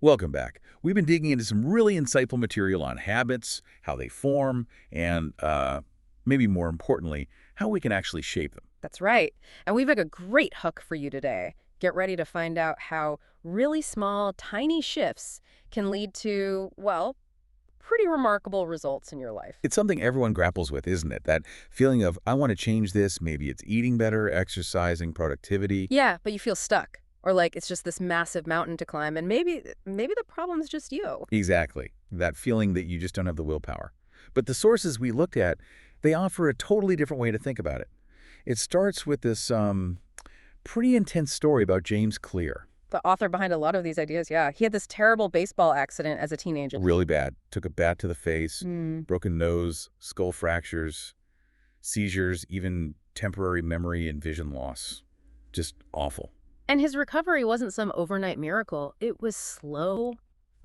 Welcome back. We've been digging into some really insightful material on habits, how they form, and maybe more importantly, how we can actually shape them. That's right. And we've got a great hook for you today. Get ready to find out how really small, tiny shifts can lead to, well, pretty remarkable results in your life. It's something everyone grapples with, isn't it? That feeling of, I want to change this. Maybe it's eating better, exercising, productivity. Yeah, but you feel stuck. Or like it's just this massive mountain to climb, and maybe the problem's just you. Exactly. That feeling that you just don't have the willpower. But the sources we looked at, they offer a totally different way to think about it. It starts with this pretty intense story about James Clear. The author behind a lot of these ideas, yeah. He had this terrible baseball accident as a teenager. Really bad. Took a bat to the face, Hmm. broken nose, skull fractures, seizures, even temporary memory and vision loss. Just awful. And his recovery wasn't some overnight miracle. It was slow,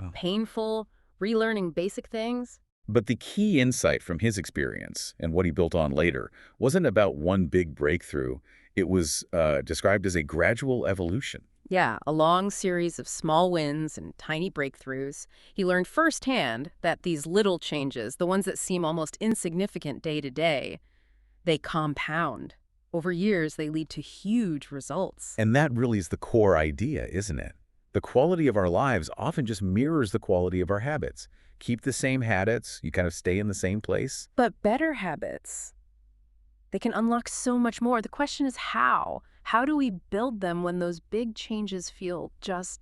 Oh. painful, relearning basic things. But the key insight from his experience and what he built on later wasn't about one big breakthrough. It was described as a gradual evolution. Yeah, a long series of small wins and tiny breakthroughs. He learned firsthand that these little changes, the ones that seem almost insignificant day to day, they compound. Over years, they lead to huge results. And that really is the core idea, isn't it? The quality of our lives often just mirrors the quality of our habits. Keep the same habits, you kind of stay in the same place. But better habits, they can unlock so much more. The question is how? How do we build them when those big changes feel just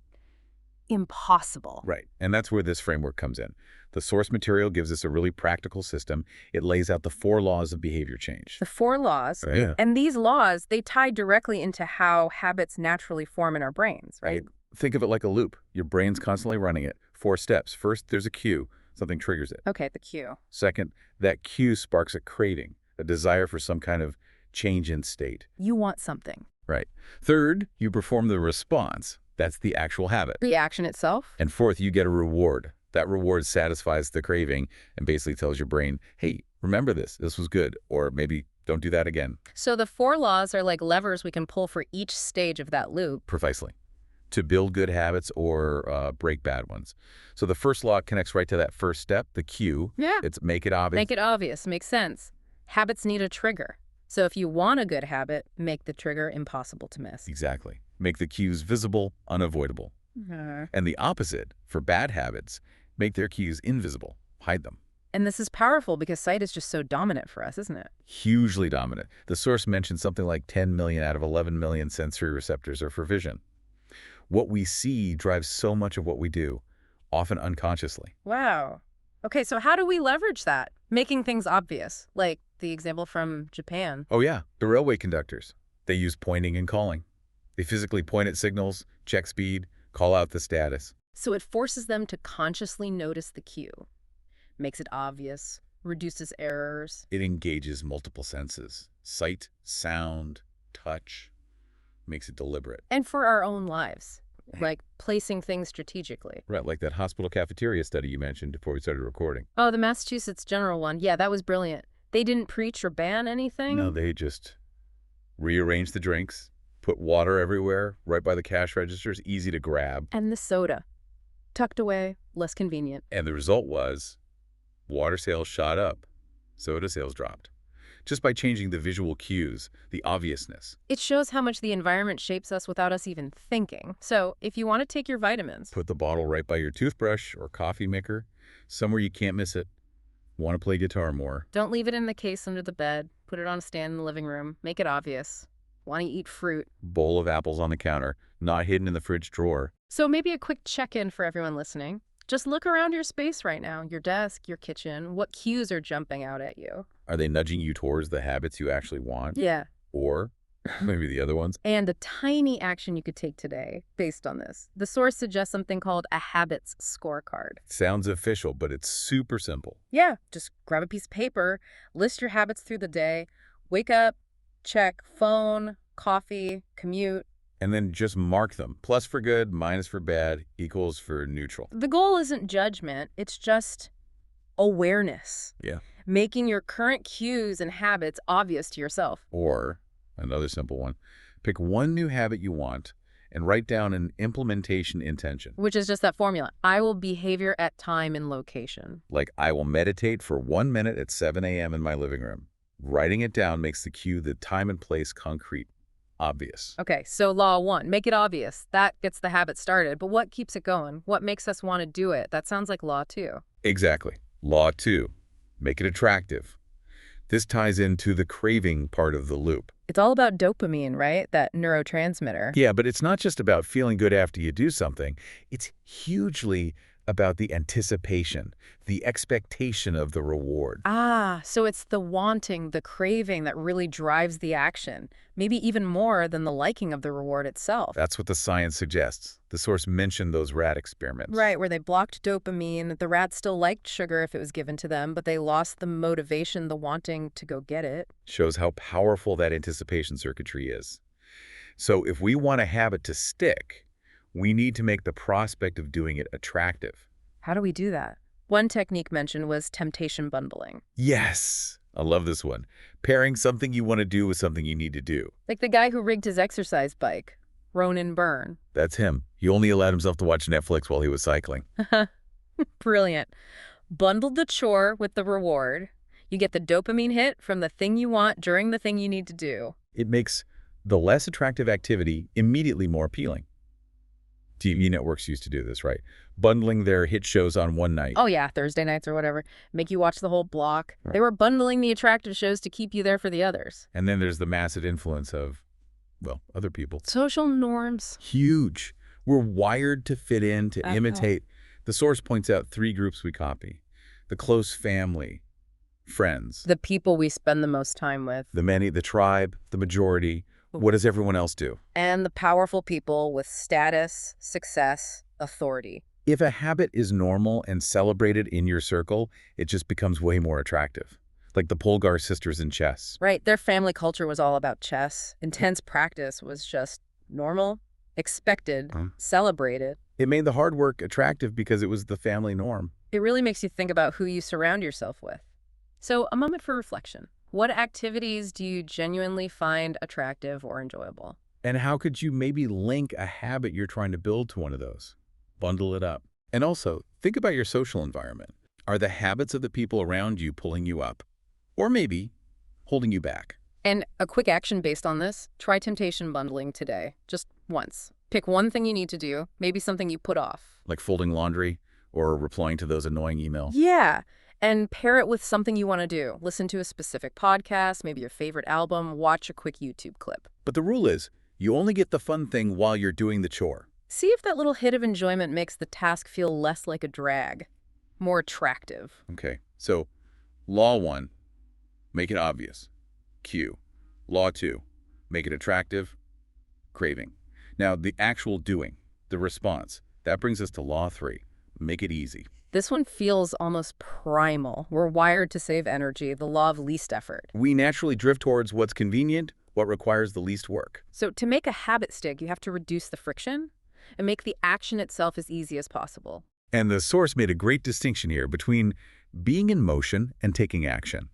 impossible? Right. And that's where this framework comes in. The source material gives us a really practical system. It lays out the 4 laws of behavior change. The 4 laws. Yeah. And these laws, they tie directly into how habits naturally form in our brains, right? Think of it like a loop. Your brain's constantly running it. 4 steps. First, there's a cue. Something triggers it. Okay, the cue. Second, that cue sparks a craving, a desire for some kind of change in state. You want something. Right. Third, you perform the response. That's the actual habit. The action itself? And fourth, you get a reward. That reward satisfies the craving and basically tells your brain, hey, remember this. This was good. Or maybe don't do that again. So the 4 laws are like levers we can pull for each stage of that loop. Precisely. To build good habits or break bad ones. So the first law connects right to that first step, the cue. Yeah. It's make it obvious. Make it obvious. Makes sense. Habits need a trigger. So if you want a good habit, make the trigger impossible to miss. Exactly. Make the cues visible, unavoidable. And the opposite, for bad habits, make their cues invisible. Hide them. And this is powerful because sight is just so dominant for us, isn't it? Hugely dominant. The source mentions something like 10 million out of 11 million sensory receptors are for vision. What we see drives so much of what we do, often unconsciously. Wow. Okay, so how do we leverage that? Making things obvious, like the example from Japan. Oh yeah, the railway conductors. They use pointing and calling. They physically point at signals, check speed, call out the status. So it forces them to consciously notice the cue, makes it obvious, reduces errors. It engages multiple senses. Sight, sound, touch, makes it deliberate. And for our own lives, like placing things strategically. Right, like that hospital cafeteria study you mentioned before we started recording. Oh, the Massachusetts General one. Yeah, that was brilliant. They didn't preach or ban anything. No, they just rearranged the drinks, put water everywhere, right by the cash registers, easy to grab. And the soda. Tucked away, less convenient. And the result was water sales shot up, soda sales dropped. Just by changing the visual cues, the obviousness. It shows how much the environment shapes us without us even thinking. So if you want to take your vitamins, Put the bottle right by your toothbrush or coffee maker, somewhere you can't miss it. Want to play guitar more. don't leave it in the case under the bed. Put it on a stand in the living room. Make it obvious. Want to eat fruit. Bowl of apples on the counter, not hidden in the fridge drawer. So maybe a quick check-in for everyone listening. Just look around your space right now, your desk, your kitchen. What cues are jumping out at you? Are they nudging you towards the habits you actually want? Yeah. Or maybe the other ones? And a tiny action you could take today based on this. The source suggests something called a habits scorecard. Sounds official, but it's super simple. Yeah, just grab a piece of paper, list your habits through the day, wake up, check phone, coffee, commute. And then just mark them. Plus for good, minus for bad, equals for neutral. The goal isn't judgment, it's just awareness. Yeah. Making your current cues and habits obvious to yourself. Or, another simple one, pick one new habit you want and write down an implementation intention. Which is just that formula. I will behavior at time and location. Like, I will meditate for 1 minute at 7 a.m. in my living room. Writing it down makes the cue, the time and place concrete, obvious. Okay, so law 1, make it obvious. That gets the habit started, but what keeps it going? What makes us want to do it? That sounds like law 2. Exactly. Law 2, make it attractive. This ties into the craving part of the loop. It's all about dopamine, right? That neurotransmitter. Yeah, but it's not just about feeling good after you do something. It's hugely about the anticipation, the expectation of the reward. Ah, so it's the wanting, the craving that really drives the action, maybe even more than the liking of the reward itself. That's what the science suggests. The source mentioned those rat experiments. Right, where they blocked dopamine. The rats still liked sugar if it was given to them, but they lost the motivation, the wanting to go get it. Shows how powerful that anticipation circuitry is. So if we want a habit to stick, we need to make the prospect of doing it attractive. How do we do that? One technique mentioned was temptation bundling. Yes, I love this one. Pairing something you want to do with something you need to do. Like the guy who rigged his exercise bike, Ronan Byrne. That's him. He only allowed himself to watch Netflix while he was cycling. Brilliant. Bundled the chore with the reward. You get the dopamine hit from the thing you want during the thing you need to do. It makes the less attractive activity immediately more appealing. TV networks used to do this, right? Bundling their hit shows on one night. Oh yeah, Thursday nights or whatever. Make you watch the whole block. Right. They were bundling the attractive shows to keep you there for the others. And then there's the massive influence of, well, other people. Social norms. Huge. We're wired to fit in, to imitate. The source points out 3 groups we copy. The close family, friends. The people we spend the most time with. The many, the tribe, the majority. What does everyone else do? And the powerful people with status, success, authority. If a habit is normal and celebrated in your circle, it just becomes way more attractive. Like the Polgar sisters in chess. Right, their family culture was all about chess. Intense practice was just normal, expected, celebrated. It made the hard work attractive because it was the family norm. It really makes you think about who you surround yourself with. So, a moment for reflection. What activities do you genuinely find attractive or enjoyable? And how could you maybe link a habit you're trying to build to one of those? Bundle it up. And also, think about your social environment. Are the habits of the people around you pulling you up? Or maybe holding you back? And a quick action based on this, try temptation bundling today, just once. Pick one thing you need to do, maybe something you put off. Like folding laundry or replying to those annoying emails? Yeah, and pair it with something you want to do. Listen to a specific podcast, maybe your favorite album, watch a quick YouTube clip. But the rule is, you only get the fun thing while you're doing the chore. See if that little hit of enjoyment makes the task feel less like a drag, more attractive. Okay, so law 1, make it obvious. Cue. Law 2, make it attractive. Craving. Now, the actual doing, the response, that brings us to law 3, make it easy. This one feels almost primal. We're wired to save energy, the law of least effort. We naturally drift towards what's convenient, what requires the least work. So to make a habit stick, you have to reduce the friction and make the action itself as easy as possible. And the source made a great distinction here between being in motion and taking action.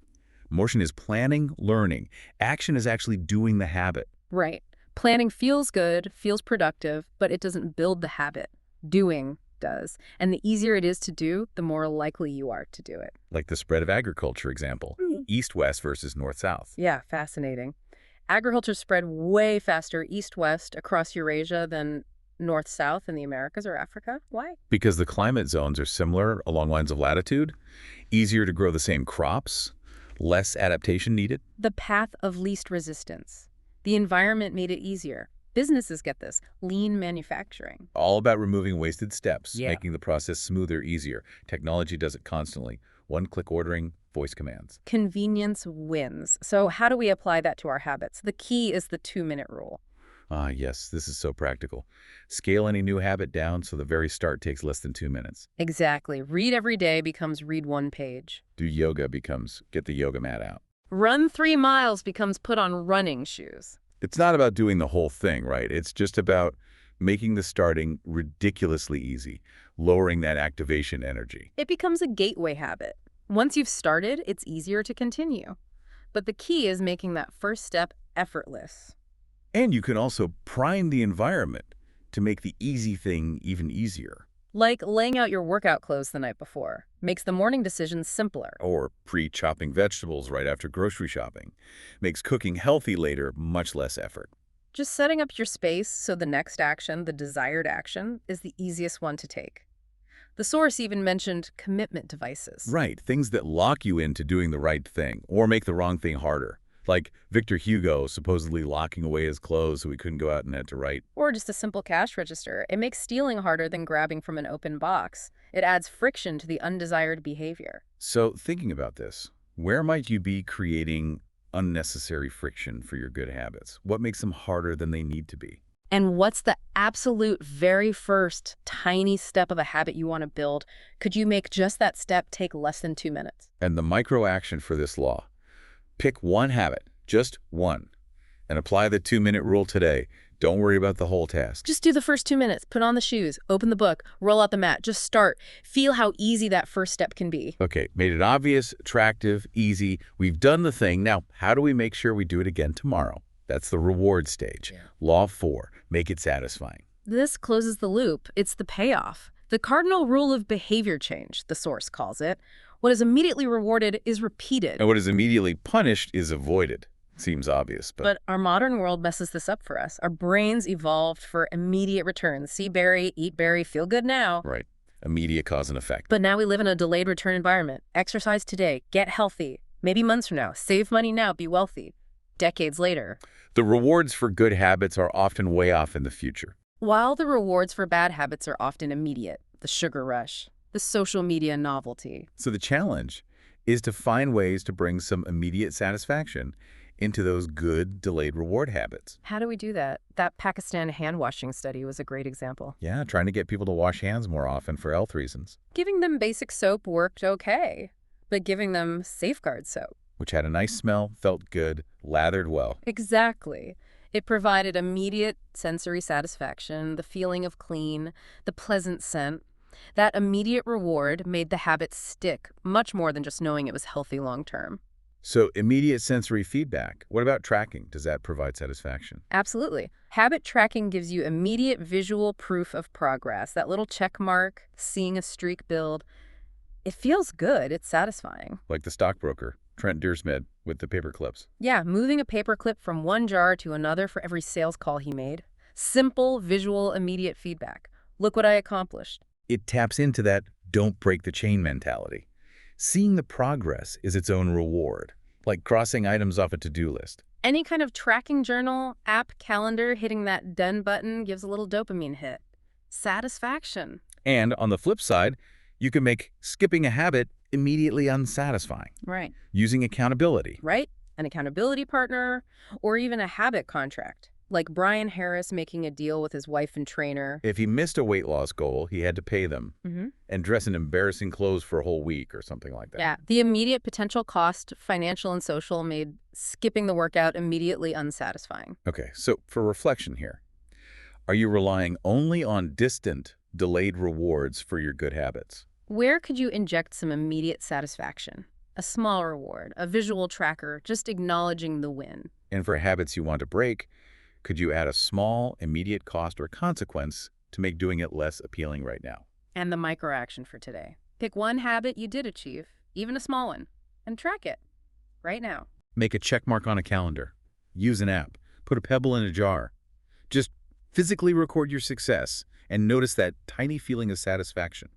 Motion is planning, learning. Action is actually doing the habit. Right. Planning feels good, feels productive, but it doesn't build the habit. Doing does. And the easier it is to do, the more likely you are to do it. Like the spread of agriculture example, east-west versus north-south. Yeah, fascinating. Agriculture spread way faster east-west across Eurasia than north-south in the Americas or Africa. Why? Because the climate zones are similar along lines of latitude, easier to grow the same crops, less adaptation needed. The path of least resistance. The environment made it easier. Businesses get this. Lean manufacturing. All about removing wasted steps, Yeah. making the process smoother, easier. Technology does it constantly. One-click ordering, voice commands. Convenience wins. So how do we apply that to our habits? The key is the 2-minute rule. Ah, yes, this is so practical. Scale any new habit down so the very start takes less than 2 minutes. Exactly. Read every day becomes read one page. Do yoga becomes get the yoga mat out. Run 3 miles becomes put on running shoes. It's not about doing the whole thing, right? It's just about making the starting ridiculously easy, lowering that activation energy. It becomes a gateway habit. Once you've started, it's easier to continue. But the key is making that first step effortless. And you can also prime the environment. to make the easy thing even easier. Like laying out your workout clothes the night before makes the morning decisions simpler. Or pre-chopping vegetables right after grocery shopping. Makes cooking healthy later much less effort. Just setting up your space so the next action, the desired action, is the easiest one to take. The source even mentioned commitment devices. Right, things that lock you into doing the right thing or make the wrong thing harder. Like Victor Hugo supposedly locking away his clothes so he couldn't go out and had to write. Or just a simple cash register. It makes stealing harder than grabbing from an open box. It adds friction to the undesired behavior. So thinking about this, where might you be creating unnecessary friction for your good habits? What makes them harder than they need to be? And what's the absolute very first tiny step of a habit you want to build? Could you make just that step take less than 2 minutes? And the micro action for this law. Pick one habit, just one, and apply the 2-minute rule today. Don't worry about the whole task. Just do the first 2 minutes. Put on the shoes, open the book, roll out the mat. Just start. Feel how easy that first step can be. Okay, made it obvious, attractive, easy. We've done the thing. Now, how do we make sure we do it again tomorrow? That's the reward stage. Yeah. Law 4, make it satisfying. This closes the loop. It's the payoff. The cardinal rule of behavior change, the source calls it. What is immediately rewarded is repeated. And what is immediately punished is avoided. Seems obvious, But our modern world messes this up for us. Our brains evolved for immediate returns. See berry, eat berry, feel good now. Right. Immediate cause and effect. But now we live in a delayed return environment. Exercise today, get healthy. Maybe months from now, save money now, be wealthy. Decades later. The rewards for good habits are often way off in the future. While the rewards for bad habits are often immediate, the sugar rush, the social media novelty. So the challenge is to find ways to bring some immediate satisfaction into those good delayed reward habits. How do we do that? That Pakistan hand washing study was a great example. Yeah, trying to get people to wash hands more often for health reasons, Giving them basic soap worked okay, but giving them safeguard soap. which had a nice smell, felt good, lathered well. Exactly. It provided immediate sensory satisfaction, the feeling of clean, the pleasant scent. That immediate reward made the habit stick much more than just knowing it was healthy long term. So immediate sensory feedback. What about tracking? Does that provide satisfaction? Absolutely. Habit tracking gives you immediate visual proof of progress. That little check mark, seeing a streak build. It feels good. It's satisfying. Like the stockbroker, Trent Deersmed, with the paper clips. Yeah, moving a paperclip from one jar to another for every sales call he made. Simple, visual, immediate feedback. Look what I accomplished. It taps into that don't break the chain mentality. Seeing the progress is its own reward, like crossing items off a to-do list. Any kind of tracking journal, app, calendar, hitting that done button gives a little dopamine hit. Satisfaction. And on the flip side, you can make skipping a habit immediately unsatisfying, Right. using accountability. Right? An accountability partner, or even a habit contract. Like Brian Harris making a deal with his wife and trainer. If he missed a weight loss goal, he had to pay them Mm-hmm. and dress in embarrassing clothes for a whole week or something like that. Yeah. The immediate potential cost, financial and social, made skipping the workout immediately unsatisfying. Okay, so for reflection here, are you relying only on distant, delayed rewards for your good habits? Where could you inject some immediate satisfaction? A small reward, a visual tracker, just acknowledging the win. And for habits you want to break, could you add a small, immediate cost or consequence to make doing it less appealing right now? And the micro action for today. Pick one habit you did achieve, even a small one, and track it right now. Make a check mark on a calendar. Use an app. Put a pebble in a jar. Just physically record your success and notice that tiny feeling of satisfaction.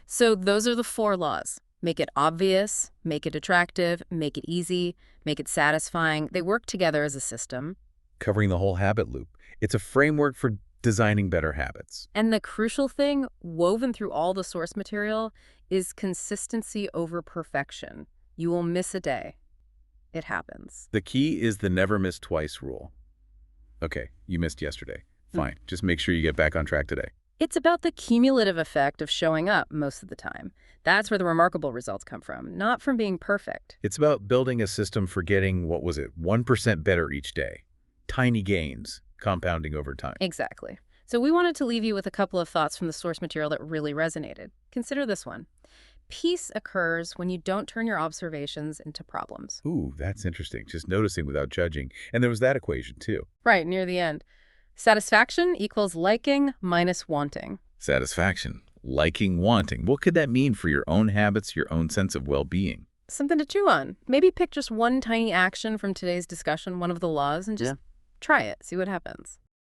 So those are the 4 laws. Make it obvious, make it attractive, make it easy, make it satisfying. They work together as a system. Covering the whole habit loop. It's a framework for designing better habits. And the crucial thing, woven through all the source material, is consistency over perfection. You will miss a day. It happens. The key is the never miss twice rule. Okay, you missed yesterday. Fine, just make sure you get back on track today. It's about the cumulative effect of showing up most of the time. That's where the remarkable results come from, not from being perfect. It's about building a system for getting, 1% better each day. Tiny gains, compounding over time. Exactly. So we wanted to leave you with a couple of thoughts from the source material that really resonated. Consider this one. Peace occurs when you don't turn your observations into problems. Ooh, that's interesting. Just noticing without judging. And there was that equation, too. Right, near the end. Satisfaction equals liking minus wanting. Satisfaction. Liking, wanting. What could that mean for your own habits, your own sense of well-being? Something to chew on. Maybe pick just one tiny action from today's discussion, one of the laws, and just try it. See what happens.